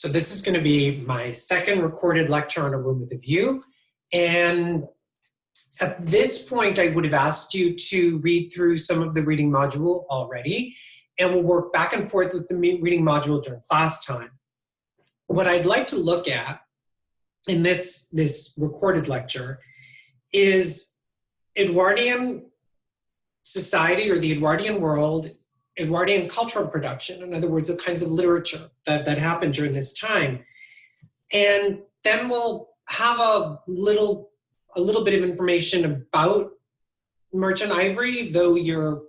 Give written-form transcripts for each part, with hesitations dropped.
So this is going to be my second recorded lecture on A Room with a View. And at this point, I would have asked you to read through some of the reading module already, and we'll work back and forth with the reading module during class time. What I'd like to look at in this recorded lecture is Edwardian society, or the Edwardian world, Edwardian cultural production, in other words, the kinds of literature that happened during this time. And then we'll have a little bit of information about merchant ivory, though your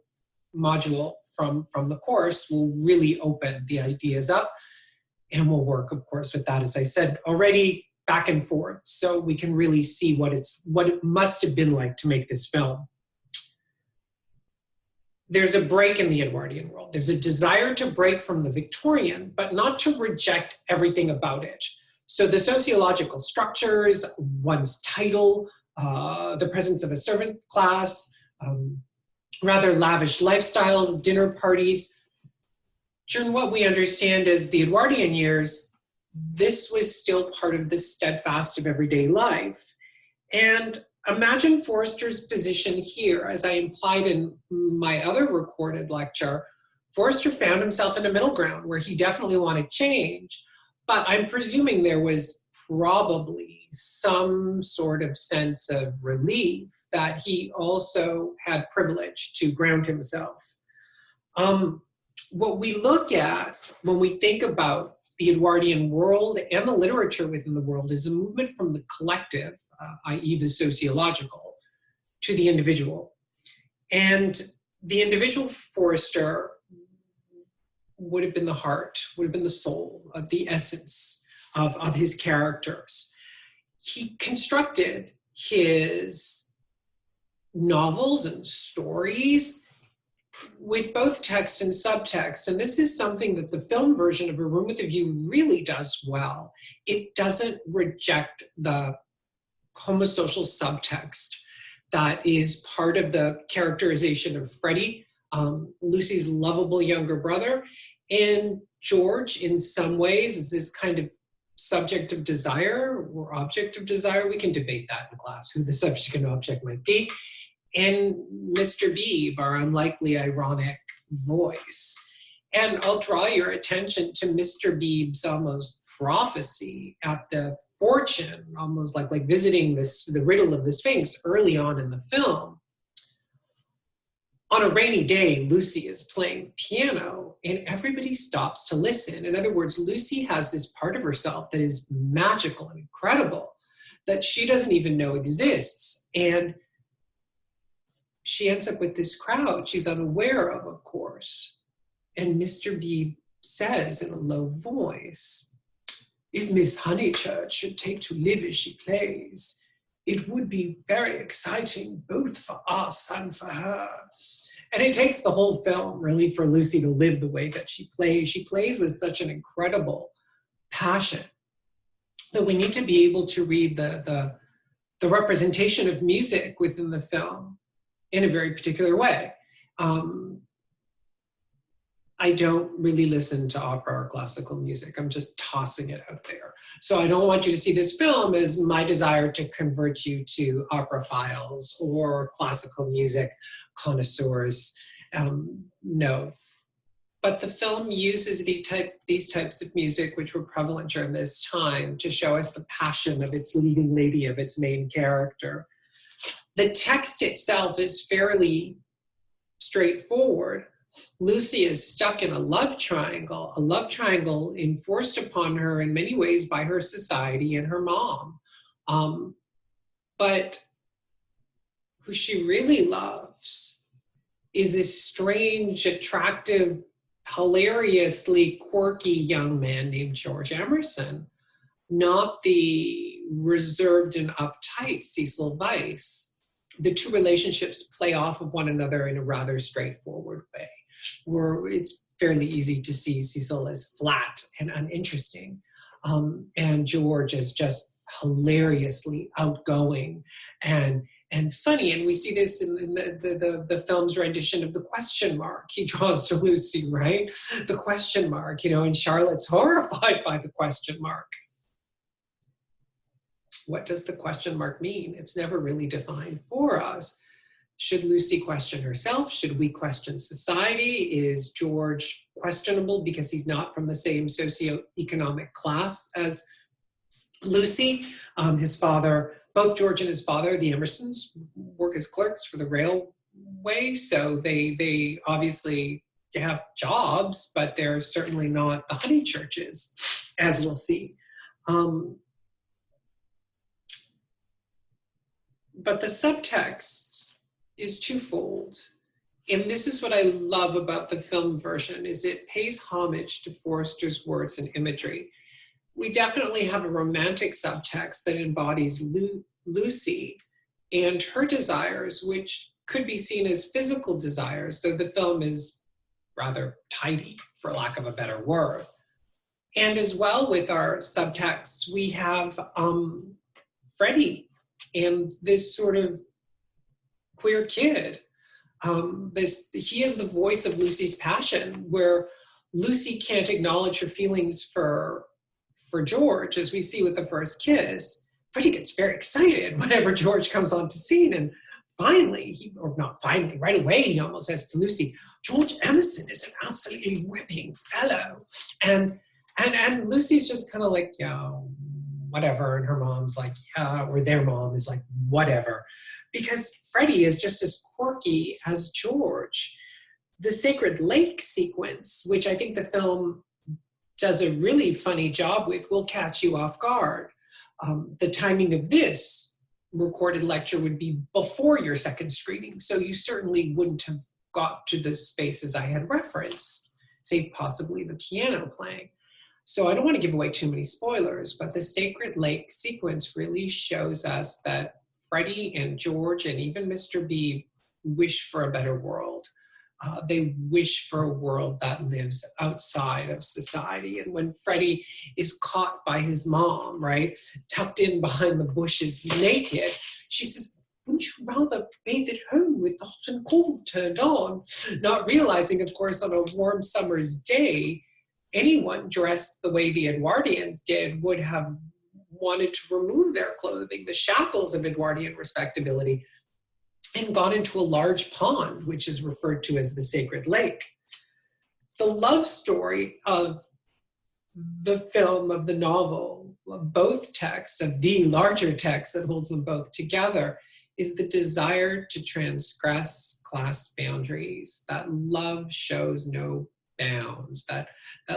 module from the course will really open the ideas up. And we'll work, of course, with that, as I said already, back and forth, so we can really see what it must have been like to make this film. There's a break in the Edwardian world. There's a desire to break from the Victorian, but not to reject everything about it. So the sociological structures, one's title, the presence of a servant class, rather lavish lifestyles, dinner parties. During what we understand as the Edwardian years, this was still part of the steadfast of everyday life. And imagine Forster's position here. As I implied in my other recorded lecture, Forster found himself in a middle ground where he definitely wanted change, but I'm presuming there was probably some sort of sense of relief that he also had privilege to ground himself. What we look at when we think about the Edwardian world and the literature within the world is a movement from the collective, i.e. the sociological, to the individual. And the individual Forster would have been the heart, would have been the soul, the essence of his characters. He constructed his novels and stories with both text and subtext. And this is something that the film version of A Room with a View really does well. It doesn't reject the homosocial subtext that is part of the characterization of Freddie, Lucy's lovable younger brother, and George, in some ways, is this kind of subject of desire or object of desire. We can debate that in class, who the subject and object might be. And Mr. Beebe, our unlikely ironic voice. And I'll draw your attention to Mr. Beebe's almost prophecy at the fortune, almost like visiting the riddle of the Sphinx early on in the film. On a rainy day, Lucy is playing piano and everybody stops to listen. In other words, Lucy has this part of herself that is magical and incredible that she doesn't even know exists. And she ends up with this crowd she's unaware of course. And Mr. B says in a low voice, "If Miss Honeychurch should take to live as she plays, it would be very exciting both for us and for her." And it takes the whole film really for Lucy to live the way that she plays. She plays with such an incredible passion that we need to be able to read the representation of music within the film in a very particular way. I don't really listen to opera or classical music. I'm just tossing it out there. So I don't want you to see this film as my desire to convert you to operaphiles or classical music connoisseurs. No. But the film uses these types of music, which were prevalent during this time, to show us the passion of its leading lady, of its main character. The text itself is fairly straightforward. Lucy is stuck in a love triangle enforced upon her in many ways by her society and her mom. But who she really loves is this strange, attractive, hilariously quirky young man named George Emerson, not the reserved and uptight Cecil Vyse. The two relationships play off of one another in a rather straightforward way, where it's fairly easy to see Cecil as flat and uninteresting, and George as just hilariously outgoing and and funny. And we see this in the film's rendition of the question mark he draws to Lucy, right? The question mark, and Charlotte's horrified by the question mark. What does the question mark mean? It's never really defined for us. Should Lucy question herself? Should we question society? Is George questionable because he's not from the same socioeconomic class as Lucy? His father, both George and his father, the Emersons, work as clerks for the railway, so they obviously have jobs, but they're certainly not the Honeychurches, as we'll see. But the subtext is twofold. And this is what I love about the film version, is it pays homage to Forster's words and imagery. We definitely have a romantic subtext that embodies Lucy and her desires, which could be seen as physical desires. So the film is rather tidy, for lack of a better word. And as well with our subtexts, we have Freddie and this sort of queer kid. He is the voice of Lucy's passion, where Lucy can't acknowledge her feelings for George, as we see with the first kiss. Freddie gets very excited whenever George comes onto scene, and finally, right away, he almost says to Lucy, "George Emerson is an absolutely ripping fellow." And Lucy's just kind of like, yeah, whatever. And her mom's like, yeah, or their mom is like, whatever. Because Freddie is just as quirky as George. The Sacred Lake sequence, which I think the film does a really funny job with, will catch you off guard. The timing of this recorded lecture would be before your second screening, so you certainly wouldn't have got to the spaces I had referenced, say possibly the piano playing. So I don't want to give away too many spoilers, but the Sacred Lake sequence really shows us that Freddie and George and even Mr. B wish for a better world. They wish for a world that lives outside of society. And when Freddie is caught by his mom, right, tucked in behind the bushes naked, she says, "Wouldn't you rather bathe at home with the hot and cold turned on?" Not realizing, of course, on a warm summer's day, anyone dressed the way the Edwardians did would have wanted to remove their clothing, the shackles of Edwardian respectability, and gone into a large pond, which is referred to as the Sacred Lake. The love story of the film, of the novel, of both texts, of the larger text that holds them both together, is the desire to transgress class boundaries, that love shows no bounds, that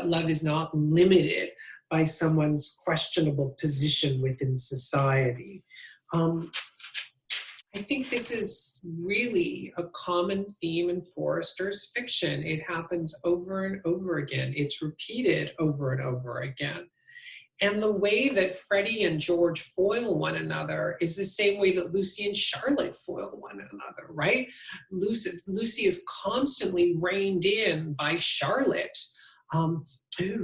love is not limited by someone's questionable position within society. I think this is really a common theme in Forster's fiction. It happens over and over again. It's repeated over and over again. And the way that Freddie and George foil one another is the same way that Lucy and Charlotte foil one another, right? Lucy is constantly reined in by Charlotte. "Oh,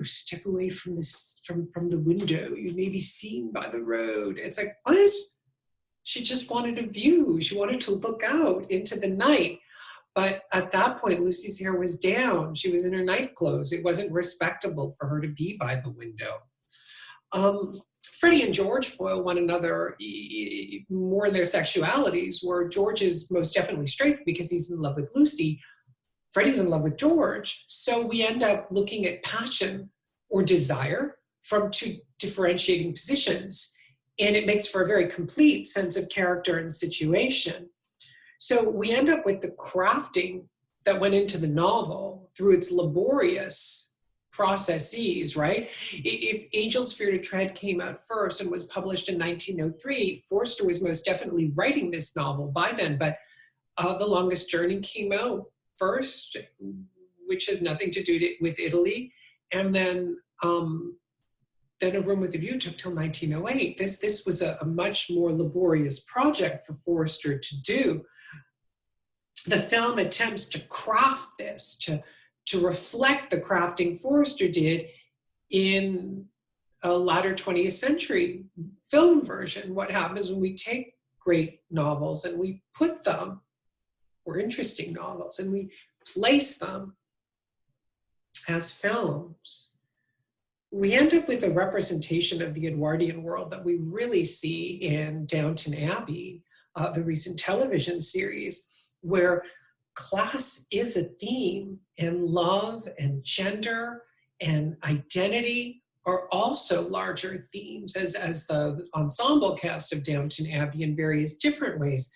step away from the window. You may be seen by the road." It's like, what? She just wanted a view. She wanted to look out into the night. But at that point, Lucy's hair was down. She was in her night clothes. It wasn't respectable for her to be by the window. Freddie and George foil one another more in their sexualities, where George is most definitely straight because he's in love with Lucy. Freddie's in love with George. So we end up looking at passion or desire from two differentiating positions. And it makes for a very complete sense of character and situation. So we end up with the crafting that went into the novel through its laborious processes, right? If Angels Fear to Tread came out first and was published in 1903, Forster was most definitely writing this novel by then, but The Longest Journey came out first, which has nothing to do with Italy, and then A Room with a View took till 1908. This was a much more laborious project for Forster to do. The film attempts to craft this, to reflect the crafting Forster did in a latter 20th century film version. What happens when we take great novels and we put them, or interesting novels, and we place them as films, we end up with a representation of the Edwardian world that we really see in Downton Abbey, the recent television series, where class is a theme, and love and gender and identity are also larger themes, as the ensemble cast of Downton Abbey in various different ways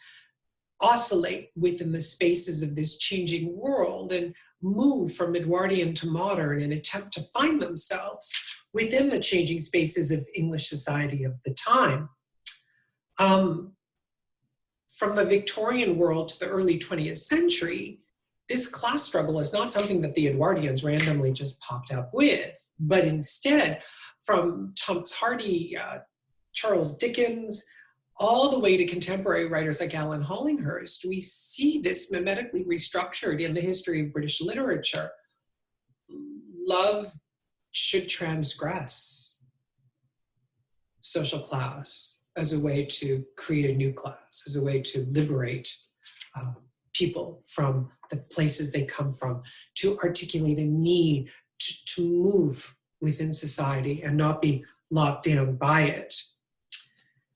oscillate within the spaces of this changing world and move from Edwardian to modern and attempt to find themselves within the changing spaces of English society of the time. From the Victorian world to the early 20th century, this class struggle is not something that the Edwardians randomly just popped up with, but instead, from Thomas Hardy, Charles Dickens, all the way to contemporary writers like Alan Hollinghurst, we see this mimetically restructured in the history of British literature. Love should transgress social class as a way to create a new class, as a way to liberate people from the places they come from, to articulate a need to move within society and not be locked down by it.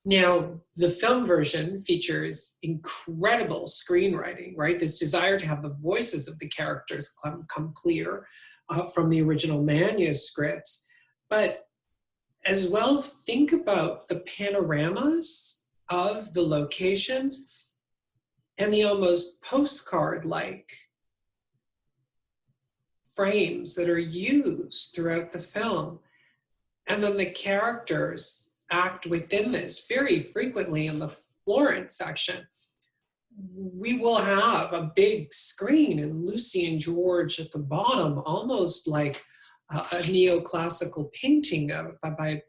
Now, the film version features incredible screenwriting, right? This desire to have the voices of the characters come clear from the original manuscripts. But as well, think about the panoramas of the locations and the almost postcard-like frames that are used throughout the film. And then the characters act within this very frequently in the Florence section. We will have a big screen and Lucy and George at the bottom, almost like a neoclassical painting by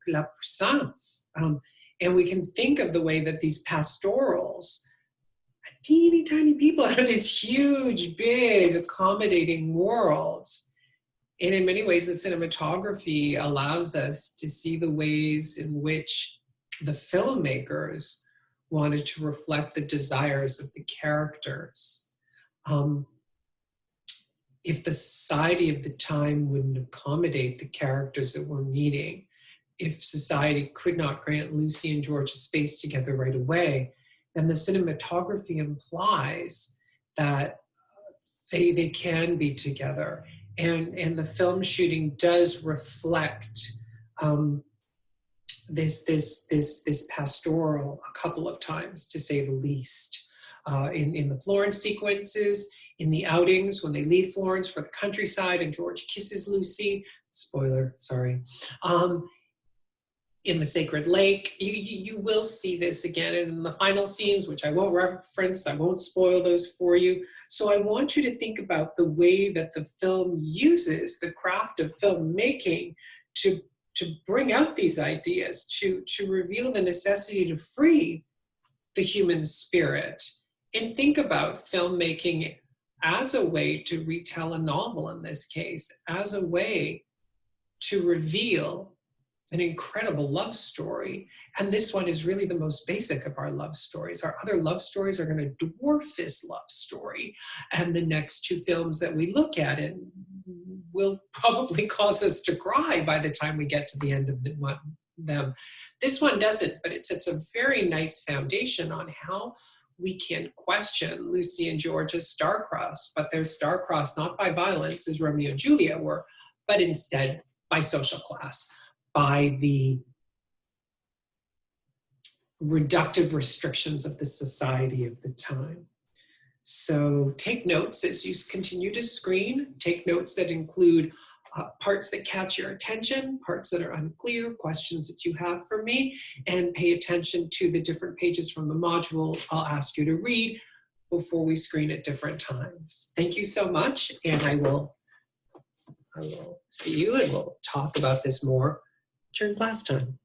La Poussin. And we can think of the way that these pastorals, teeny tiny people out of these huge, big, accommodating worlds. And in many ways, the cinematography allows us to see the ways in which the filmmakers wanted to reflect the desires of the characters. If the society of the time wouldn't accommodate the characters that we're meeting, if society could not grant Lucy and George a space together right away, then the cinematography implies that they can be together. And the film shooting does reflect this pastoral a couple of times, to say the least. In the Florence sequences, in the outings, when they leave Florence for the countryside and George kisses Lucy, spoiler, sorry, in the Sacred Lake, you will see this again. And in the final scenes, which I won't reference, I won't spoil those for you. So I want you to think about the way that the film uses the craft of filmmaking to bring out these ideas, to reveal the necessity to free the human spirit. And think about filmmaking as a way to retell a novel in this case, as a way to reveal an incredible love story. And this one is really the most basic of our love stories. Our other love stories are going to dwarf this love story. And the next two films that we look at it will probably cause us to cry by the time we get to the end of them. This one doesn't, but it sets a very nice foundation on how we can question Lucy and George's star-crossed, but they're star-crossed not by violence, as Romeo and Juliet were, but instead by social class, by the reductive restrictions of the society of the time. So take notes as you continue to screen. Take notes that include parts that catch your attention, parts that are unclear, questions that you have for me, and pay attention to the different pages from the module I'll ask you to read before we screen at different times. Thank you so much, and I will see you, and we'll talk about this more during class time.